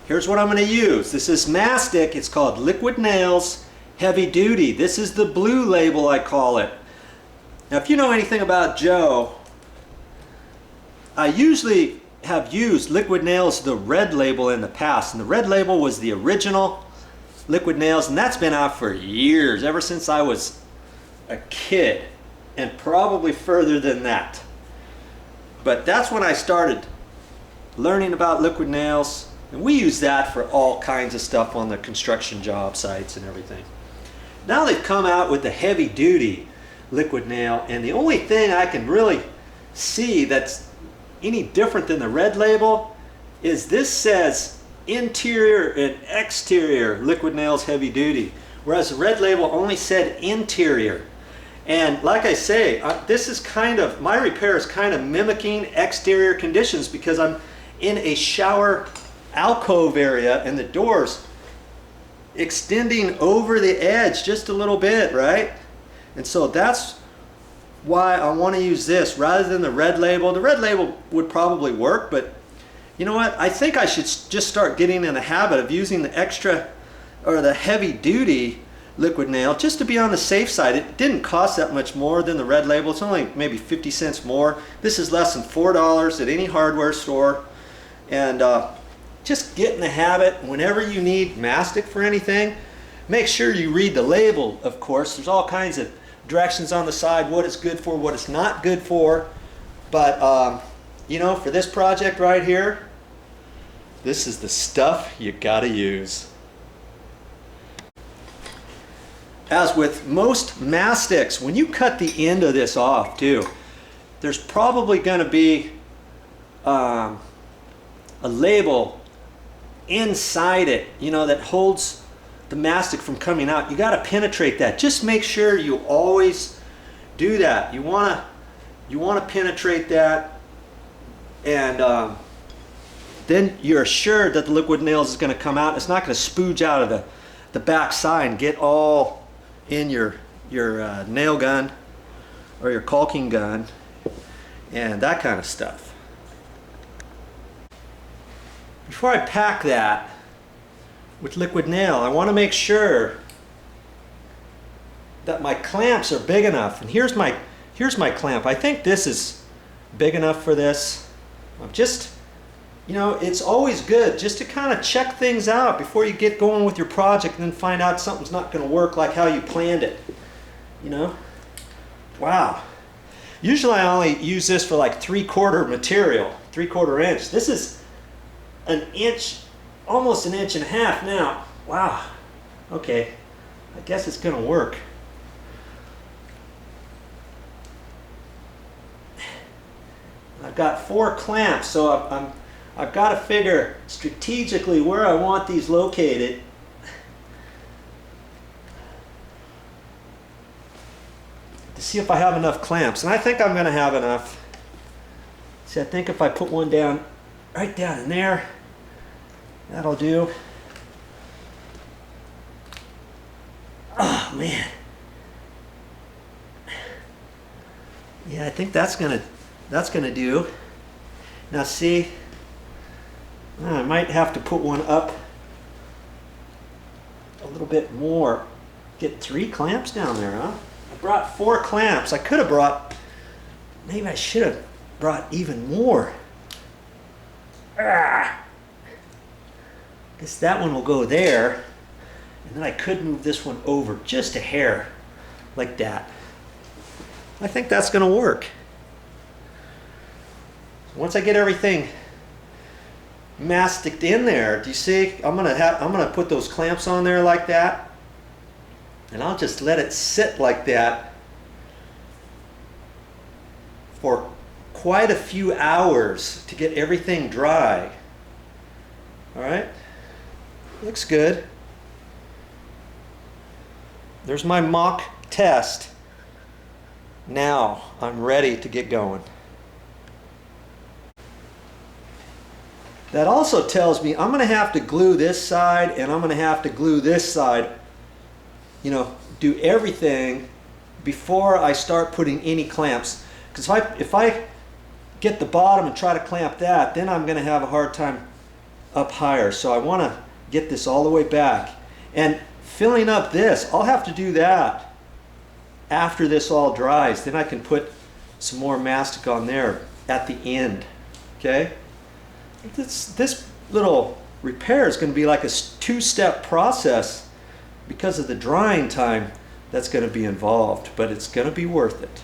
Here's what I'm going to use. This is mastic. It's called Liquid Nails Heavy Duty. This is the blue label, I call it. Now if you know anything about Joe, I usually have used Liquid Nails, the red label, in the past, and the red label was the original Liquid Nails, and that's been out for years, ever since I was a kid, and probably further than that. But that's when I started learning about Liquid Nails, and we use that for all kinds of stuff on the construction job sites and everything. Now they've come out with the heavy duty Liquid Nail, and the only thing I can really see that's any different than the red label is this says interior and exterior Liquid Nails Heavy Duty, whereas the red label only said interior. And like I say, this is kind of, my repair is kind of mimicking exterior conditions because I'm in a shower alcove area and the door's extending over the edge just a little bit, right? And so that's why I want to use this rather than the red label. The red label would probably work, but you know what? I think I should just start getting in the habit of using the extra or the heavy duty Liquid Nail just to be on the safe side. It didn't cost that much more than the red label. It's only maybe 50 cents more. This is less than $4 at any hardware store. And just get in the habit. Whenever you need mastic for anything, make sure you read the label, of course. There's all kinds of directions on the side, what it's good for, what it's not good for. But you know, for this project right here, this is the stuff you gotta use. As with most mastics, when you cut the end of this off too, there's probably going to be a label inside it, you know, that holds the mastic from coming out. You got to penetrate that. Just make sure you always do that. You want to penetrate that, and then you're assured that the Liquid Nails is going to come out. It's not going to spooge out of the back side and get all in your nail gun or your caulking gun and that kind of stuff. Before I pack that with Liquid Nail, I want to make sure that my clamps are big enough. And here's my clamp. I think this is big enough for this. I'm just, you know, it's always good just to kind of check things out before you get going with your project and then find out something's not going to work like how you planned it. You know? Wow. Usually I only use this for like 3/4 material, 3/4 inch. This is an inch, almost an inch and a half now. Wow. Okay. I guess it's going to work. I've got 4 clamps, so I've got to figure strategically where I want these located. To see if I have enough clamps. And I think I'm going to have enough. See, I think if I put one down, right down in there, that'll do. Oh, man. Yeah, I think that's gonna do. Now see, I might have to put one up a little bit more. Get 3 clamps down there, huh? I brought 4 clamps. I could have brought, maybe I should have brought even more. Guess that one will go there. And then I could move this one over just a hair, like that. I think that's going to work. Once I get everything masticed in there, do you see? I'm gonna put those clamps on there like that, and I'll just let it sit like that for quite a few hours to get everything dry. All right, looks good. There's my mock test. Now I'm ready to get going. That also tells me I'm going to have to glue this side and I'm going to have to glue this side, you know, do everything before I start putting any clamps. Because if I get the bottom and try to clamp that, then I'm going to have a hard time up higher. So I want to get this all the way back. And filling up this, I'll have to do that after this all dries. Then I can put some more mastic on there at the end. Okay? This little repair is going to be like a two-step process because of the drying time that's going to be involved, but it's going to be worth it.